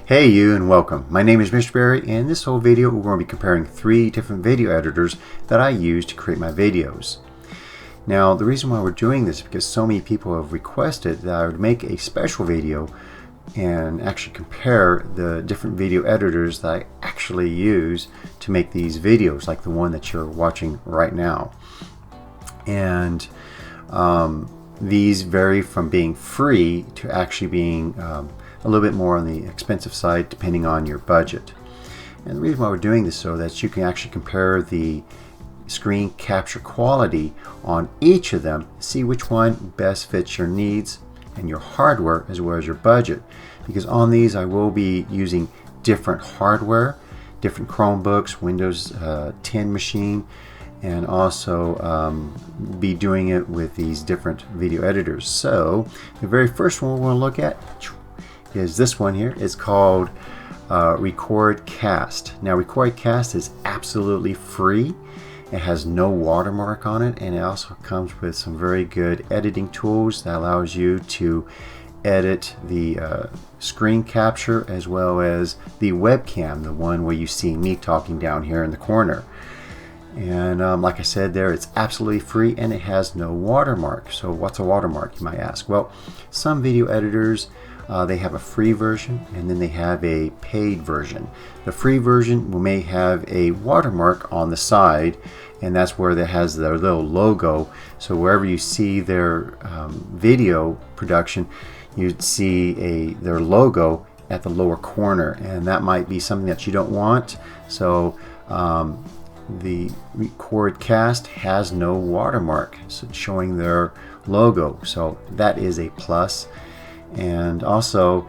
Hey you, and welcome. My name is Mr. Barry, and in this whole video we're going to be comparing 3 different video editors that I use to create my videos. Now the reason why we're doing this is because so many people have requested that I would make a special video and actually compare the different video editors that I actually use to make these videos, like the one that you're watching right now. And these vary from being free to actually being a little bit more on the expensive side depending on your budget. And the reason why we're doing this is so that you can actually compare the screen capture quality on each of them, see which one best fits your needs and your hardware as well as your budget. Because on these I will be using different hardware, different Chromebooks, Windows 10 machine, and also be doing it with these different video editors. So the very first one we're going to look at is this one here. It's called RecordCast. Now RecordCast is absolutely free. It has no watermark on it, and it also comes with some very good editing tools that allows you to edit the screen capture as well as the webcam, the one where you see me talking down here in the corner. And like I said there, it's absolutely free and it has no watermark. So what's a watermark, you might ask? Well, some video editors they have a free version and then they have a paid version. The free version may have a watermark on the side, and that's where it has their little logo. So wherever you see their video production, you'd see their logo at the lower corner, and that might be something that you don't want. So the RecordCast has no watermark, so it's showing their logo, so that is a plus. And also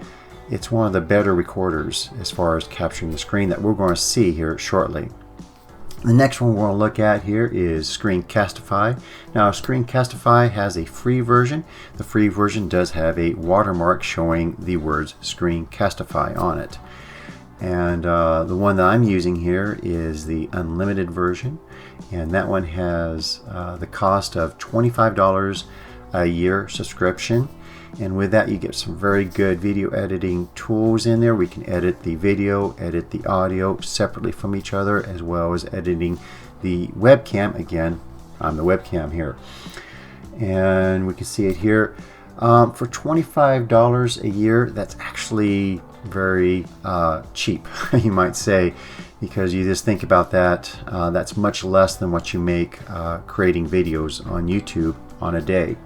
it's one of the better recorders as far as capturing the screen that we're going to see here shortly. The next one we're going to look at here is Screencastify. Now Screencastify has a free version. The free version does have a watermark showing the words Screencastify on it. And the one that I'm using here is the unlimited version, and that one has the cost of $25 a year subscription. And with that you get some very good video editing tools in there. We can edit the video, edit the audio separately from each other, as well as editing the webcam. Again, I'm the webcam here. And we can see it here. For $25 a year, that's actually very cheap, you might say, because you just think about that. That's much less than what you make creating videos on YouTube on a day.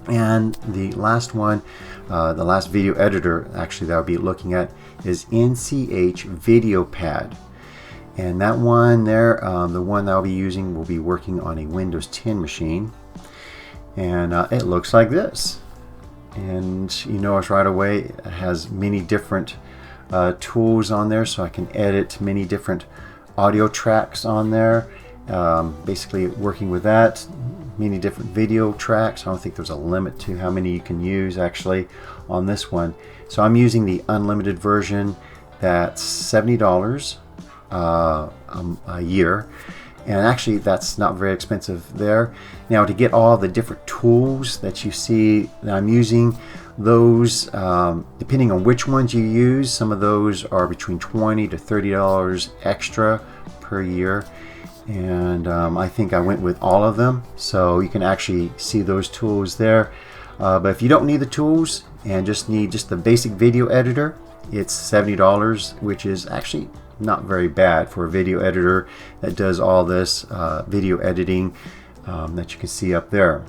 And the last one, the last video editor actually that I'll be looking at is NCH VideoPad. And that one there, the one that I'll be using, will be working on a Windows 10 machine. And it looks like this. And you notice right away it has many different tools on there, so I can edit many different audio tracks on there. Basically working with that, many different video tracks. I don't think there's a limit to how many you can use actually on this one. So I'm using the unlimited version. That's $70 a year, and actually that's not very expensive there. Now to get all the different tools that you see that I'm using, those depending on which ones you use, some of those are between $20 to $30 extra per year. And I think I went with all of them, so you can actually see those tools there. But if you don't need the tools and just need the basic video editor, it's $70, which is actually not very bad for a video editor that does all this video editing that you can see up there.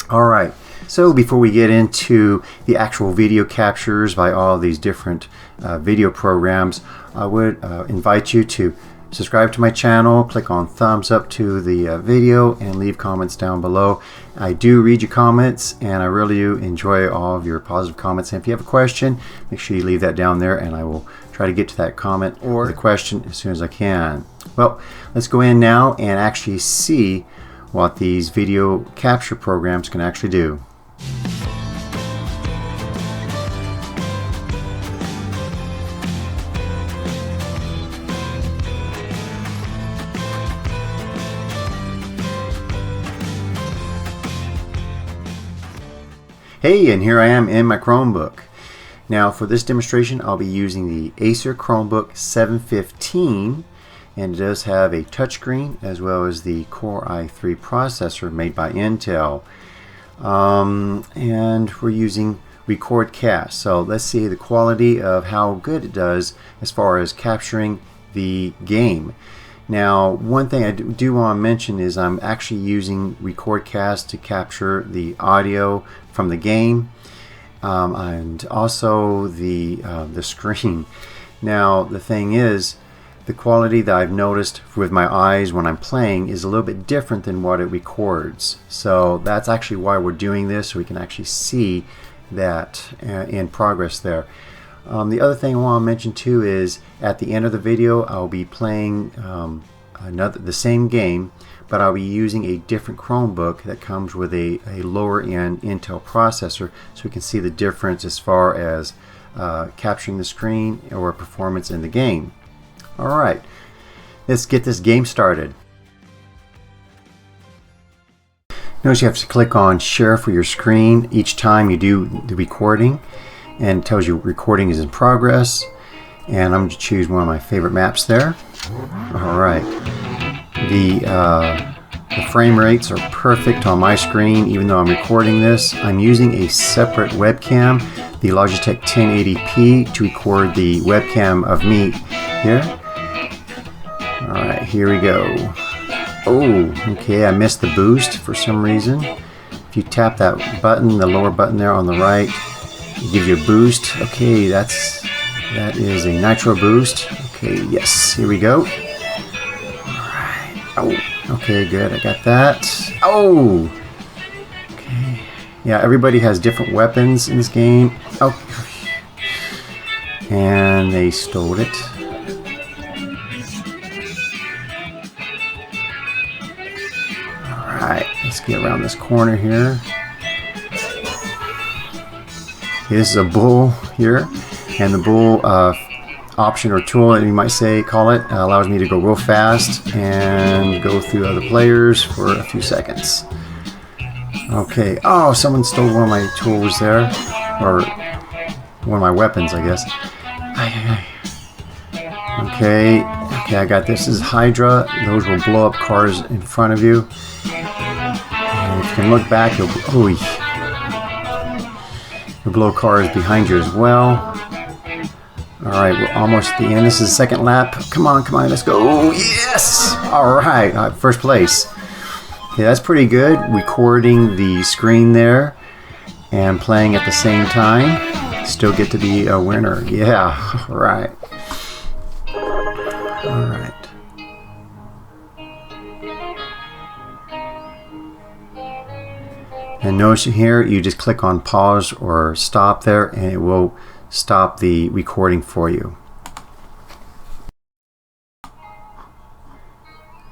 Alright, so before we get into the actual video captures by all these different video programs, I would invite you to subscribe to my channel, click on thumbs up to the video, and leave comments down below. I do read your comments, and I really do enjoy all of your positive comments. And if you have a question, make sure you leave that down there, and I will try to get to that comment or the question as soon as I can. Well, let's go in now and actually see what these video capture programs can actually do. Hey, and here I am in my Chromebook. Now for this demonstration, I'll be using the Acer Chromebook 715, and it does have a touchscreen as well as the Core i3 processor made by Intel. And we're using Record Cast. So let's see the quality of how good it does as far as capturing the game. Now, one thing I do want to mention is I'm actually using Record Cast to capture the audio from the game, and also the screen. Now, the thing is, the quality that I've noticed with my eyes when I'm playing is a little bit different than what it records. So that's actually why we're doing this, so we can actually see that in progress there. The other thing I want to mention too is at the end of the video I'll be playing the same game, but I'll be using a different Chromebook that comes with a lower end Intel processor, so we can see the difference as far as capturing the screen or performance in the game. Alright, let's get this game started. Notice you have to click on share for your screen each time you do the recording, and it tells you recording is in progress, and I'm going to choose one of my favorite maps there. Alright, the frame rates are perfect on my screen even though I'm recording this. I'm using a separate webcam, the Logitech 1080p, to record the webcam of me here. Alright, here we go. Oh, okay, I missed the boost for some reason. If you tap that button, the lower button there on the right, it gives you a boost. Okay, that is a nitro boost. Okay, yes, here we go. Alright. Oh, okay, good, I got that. Oh! Okay. Yeah, everybody has different weapons in this game. Oh. And they stole it. Alright, let's get around this corner here. Okay, this is a bull here, and the bull option or tool that you might call it allows me to go real fast and go through other players for a few seconds. Okay, oh, someone stole one of my tools there, or one of my weapons, I guess. Okay, I got this. This is Hydra. Those will blow up cars in front of you. And if you can look back, you'll blow cars behind you as well. Alright, we're almost at the end. This is the second lap. Come on, let's go. Oh, yes! Alright, first place. Okay, that's pretty good. Recording the screen there and playing at the same time. Still get to be a winner. Yeah, alright. Alright. And notice here, you just click on pause or stop there, and it will stop the recording for you.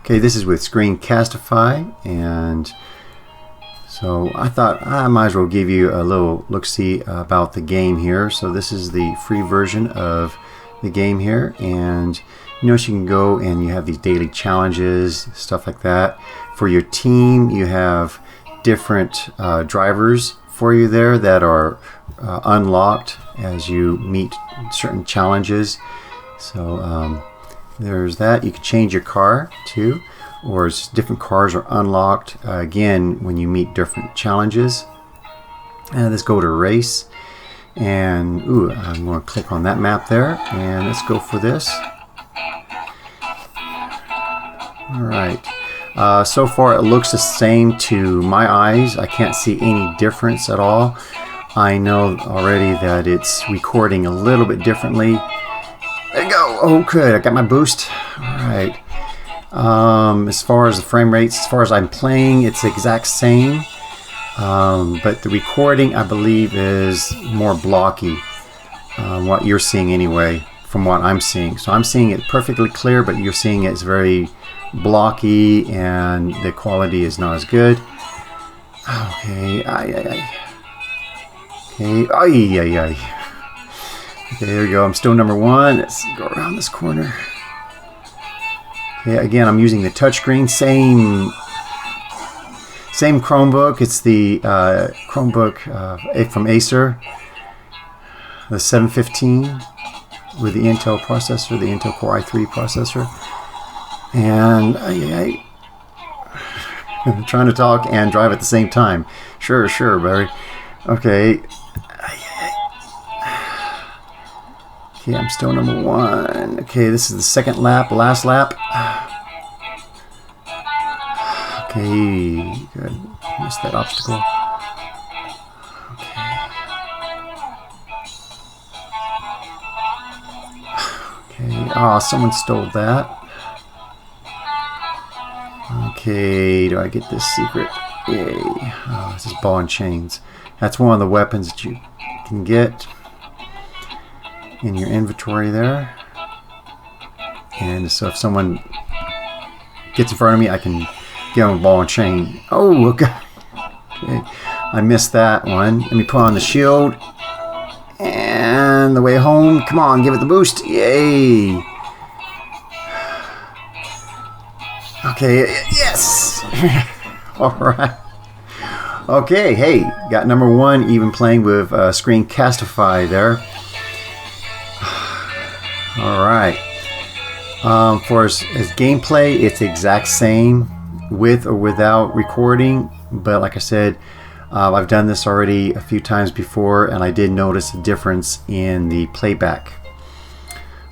Okay, this is with Screencastify, and so I thought I might as well give you a little look-see about the game here. So this is the free version of the game here, and you notice you can go and you have these daily challenges, stuff like that. For your team, you have different drivers for you there that are unlocked as you meet certain challenges. So there's that. You can change your car too, or different cars are unlocked again when you meet different challenges. And let's go to race, and I'm going to click on that map there, and let's go for this. Alright. So far it looks the same to my eyes. I can't see any difference at all. I know already that it's recording a little bit differently. There you go. Oh, good. I got my boost. Alright. As far as the frame rates, as far as I'm playing, it's the exact same. But the recording, I believe, is more blocky. What you're seeing anyway, from what I'm seeing. So I'm seeing it perfectly clear, but you're seeing it's very blocky and the quality is not as good. Okay, okay, okay, there we go. I'm still number one. Let's go around this corner. Okay, again, I'm using the touchscreen, same Chromebook. It's the Chromebook from Acer. the 715 with the Intel processor, the Intel Core i3 processor. And I'm trying to talk and drive at the same time. Sure, Barry. Okay. Okay, I'm still number 1. Okay, this is the second lap, last lap. Okay, good. Missed that obstacle. Okay. Oh, someone stole that. Okay, do I get this secret? Yay. Oh, this is ball and chains. That's one of the weapons that you can get in your inventory there. And so if someone gets in front of me, I can get on ball and chain. Oh, okay. I missed that one. Let me put on the shield. And the way home. Come on, give it the boost. Yay. Okay, yes. All right. Okay, hey, got number 1 even playing with Screencastify there. All right. For as gameplay, it's the exact same with or without recording, but like I said, I've done this already a few times before, and I did notice a difference in the playback.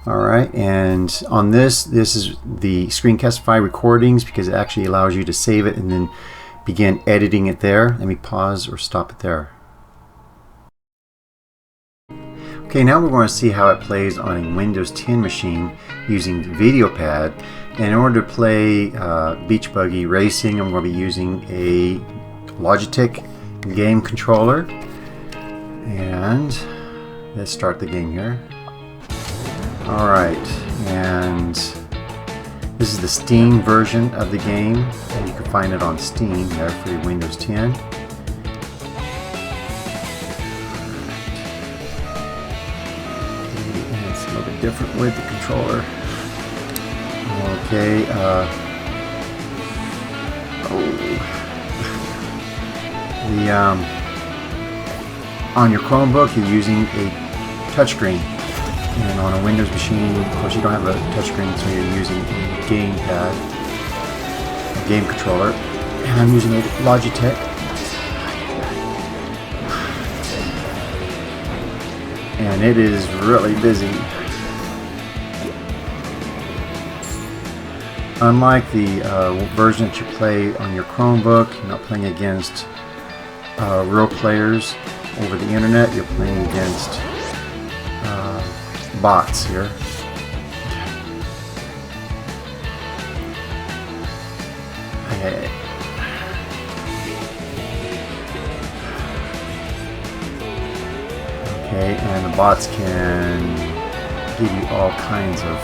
Alright, and on this is the Screencastify recordings, because it actually allows you to save it and then begin editing it there. Let me pause or stop it there. Okay, now we're going to see how it plays on a Windows 10 machine using the VideoPad. And in order to play Beach Buggy Racing, I'm going to be using a Logitech game controller. And let's start the game here. Alright, and this is the Steam version of the game, and you can find it on Steam there for your Windows 10. And it's a little bit different with the controller. Okay, on your Chromebook you're using a touchscreen. And on a Windows machine, of course, you don't have a touchscreen, so you're using a gamepad, a game controller. And I'm using a Logitech. And it is really busy. Unlike the version that you play on your Chromebook, you're not playing against real players over the internet. You're playing against bots here. Okay, and the bots can give you all kinds of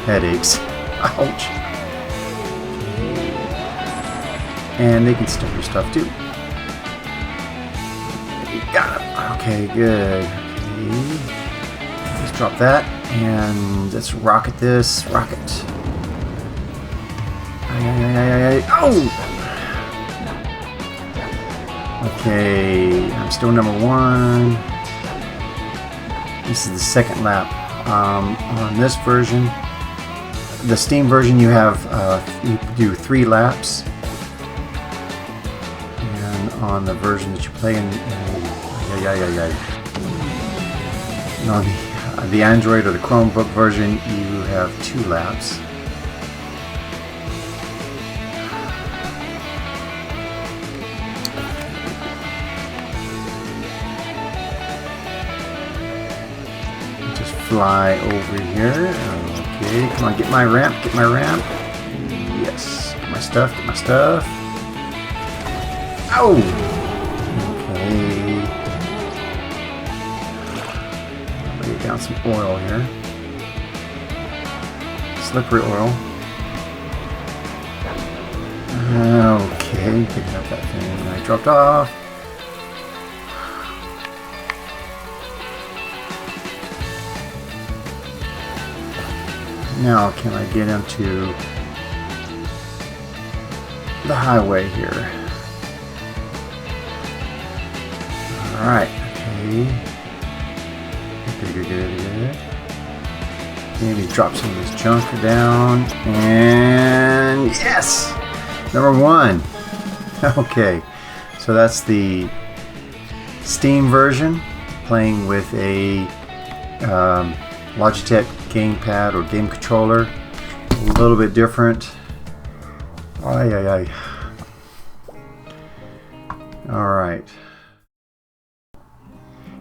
headaches. Ouch. And they can steal your stuff too. You got it. Okay, good. Okay. Let's drop that, and let's rocket this. Rocket. Oh! Okay, I'm still number 1. This is the second lap. On this version, the Steam version, you have you do 3 laps, and on the version that you play in, on the Android or the Chromebook version, you have 2 laps. Just fly over here. Okay, come on, get my ramp, get my ramp. Yes, get my stuff, get my stuff. Ow! Okay. Lay down some oil here. Slippery oil. Okay, picking up that thing I dropped off. Now can I get into the highway here? Alright, okay. Good. Maybe drop some of this junk down. And yes! Number 1. Okay. So that's the Steam version, playing with a Logitech gamepad or game controller. A little bit different. Ay. Alright.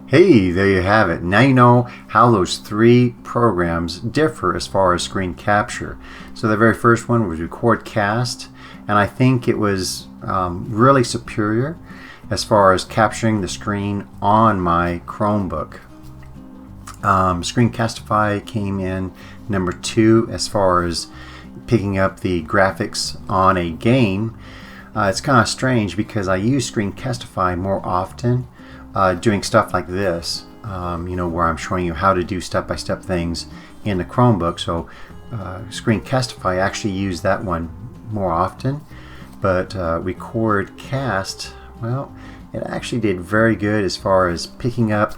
Hey, there you have it. Now you know how those 3 programs differ as far as screen capture. So the very first one was Record Cast, and I think it was really superior as far as capturing the screen on my Chromebook. Screencastify came in number 2 as far as picking up the graphics on a game. It's kind of strange because I use Screencastify more often doing stuff like this, where I'm showing you how to do step-by-step things in the Chromebook. So Screencastify, I actually use that one more often, but Record Cast, well, it actually did very good as far as picking up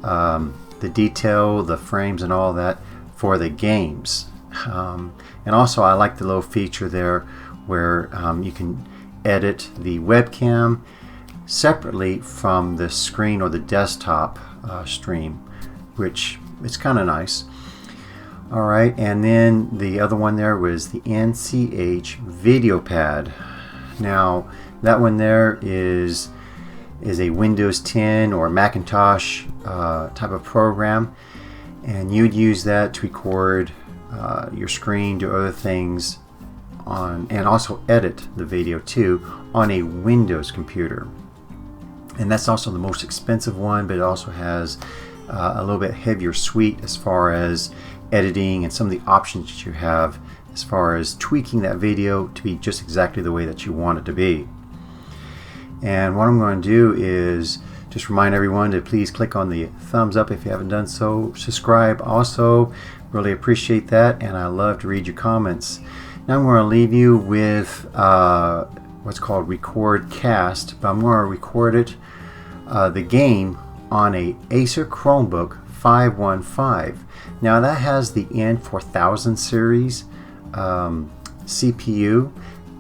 the detail, the frames and all that for the games. And also I like the little feature there where you can edit the webcam separately from the screen or the desktop stream, which is kind of nice. Alright, and then the other one there was the NCH Video Pad. Now that one there is a Windows 10 or Macintosh type of program, and you'd use that to record your screen, do other things on, and also edit the video too on a Windows computer. And that's also the most expensive one, but it also has a little bit heavier suite as far as editing and some of the options that you have as far as tweaking that video to be just exactly the way that you want it to be. And what I'm going to do is just remind everyone to please click on the thumbs up if you haven't done so. Subscribe also, really appreciate that, and I love to read your comments. Now I'm going to leave you with what's called Record Cast, but I'm going to record it, the game, on a Acer Chromebook 515. Now that has the N4000 series CPU,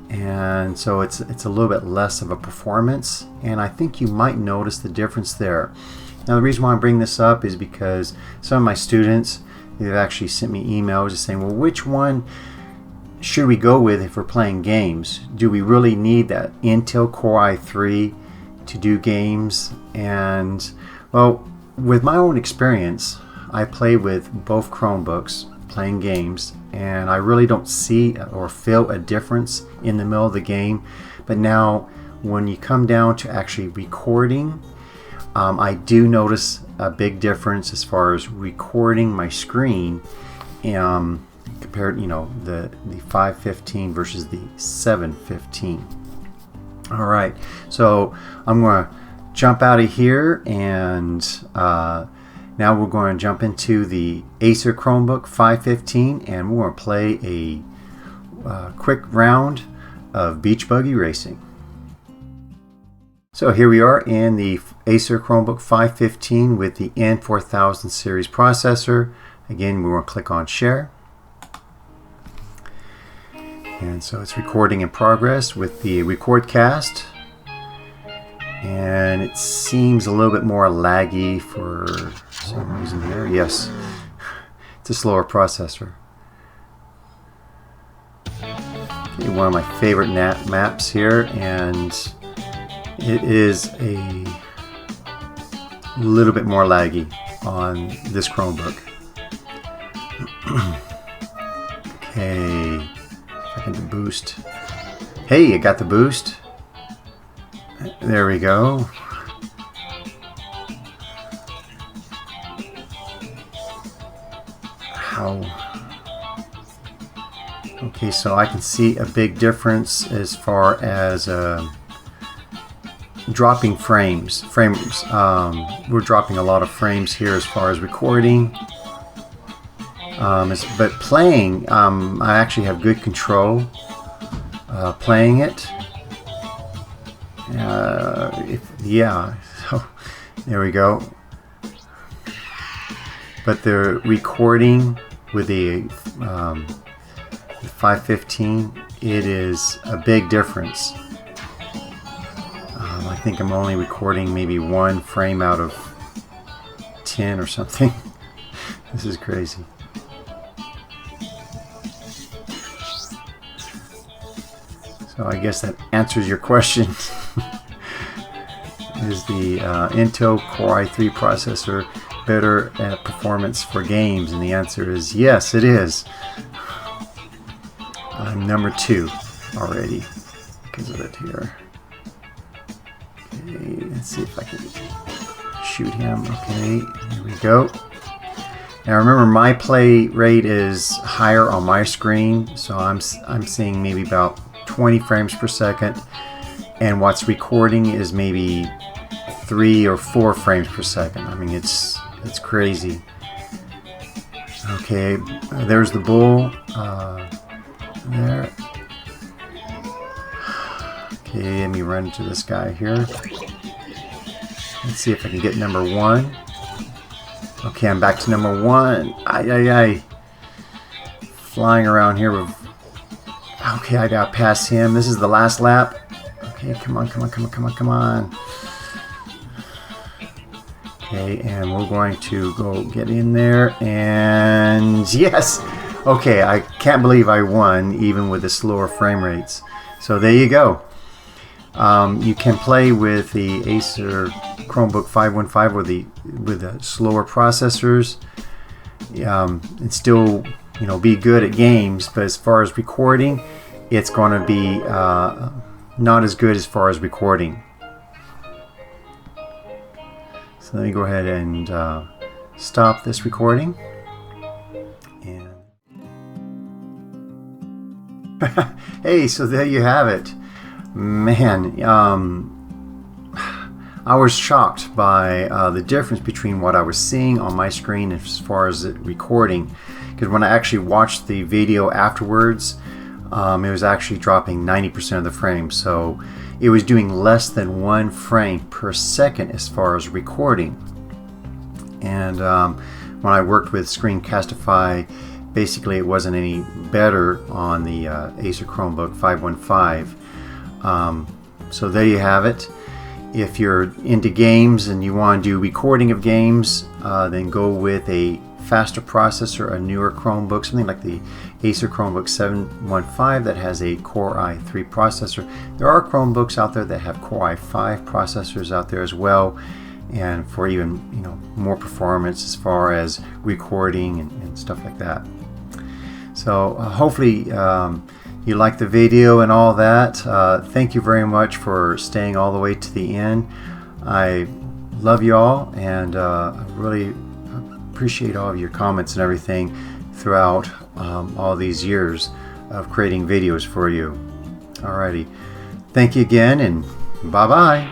and so it's a little bit less of a performance, and I think you might notice the difference there. Now the reason why I bring this up is because some of my students, they've actually sent me emails just saying, well, which one should we go with if we're playing games? Do we really need that Intel Core i3 to do games? And well, with my own experience, I play with both Chromebooks playing games, and I really don't see or feel a difference in the middle of the game. But now when you come down to actually recording, I do notice a big difference as far as recording my screen compared, the 515 versus the 715. All right, so I'm going to jump out of here, and now we're going to jump into the Acer Chromebook 515, and we're going to play a quick round of Beach Buggy Racing. So here we are in the Acer Chromebook 515 with the N4000 series processor. Again, we're going to click on Share. And so it's recording in progress with the Record Cast. And it seems a little bit more laggy for some reason here. Yes, it's a slower processor. Okay, one of my favorite maps here, and it is a little bit more laggy on this Chromebook. Okay, if I can do boost. Hey, I got the boost. There we go. How? Okay, so I can see a big difference as far as dropping frames. We're dropping a lot of frames here as far as recording. But playing, I actually have good control playing it. So there we go. but the recording with the 515, it is a big difference. I think I'm only recording maybe 1 frame out of 10 or something. This is crazy. So I guess that answers your question. Is the Intel Core i3 processor better at performance for games? And the answer is yes, it is. I'm number 2 already because of it here. Okay, let's see if I can shoot him. Okay, here we go. Now remember, my play rate is higher on my screen, so I'm seeing maybe about 20 frames per second, and what's recording is maybe 3 or 4 frames per second. I mean, it's crazy. Okay, there's the bull. There. Okay, let me run into this guy here. Let's see if I can get number 1. Okay, I'm back to number 1. Ay. Flying around here with... Okay, I got past him. This is the last lap. Okay, come on. Okay, and we're going to go get in there, and yes! Okay, I can't believe I won, even with the slower frame rates. So there you go. You can play with the Acer Chromebook 515 with the slower processors, and still, be good at games. But as far as recording, it's going to be not as good as far as recording. So let me go ahead and stop this recording. And hey, so there you have it. Man, I was shocked by the difference between what I was seeing on my screen as far as it recording. Because when I actually watched the video afterwards, it was actually dropping 90% of the frames. So it was doing less than 1 frame per second as far as recording. And when I worked with Screencastify, basically it wasn't any better on the Acer Chromebook 515. So there you have it. If you're into games and you want to do recording of games, then go with a faster processor, a newer Chromebook, something like the Acer Chromebook 715 that has a Core i3 processor. There are Chromebooks out there that have Core i5 processors out there as well, and for even more performance as far as recording and stuff like that. So hopefully you liked the video and all that. Thank you very much for staying all the way to the end. I love you all, and I really appreciate all of your comments and everything throughout all these years of creating videos for you. Alrighty, thank you again, and bye-bye.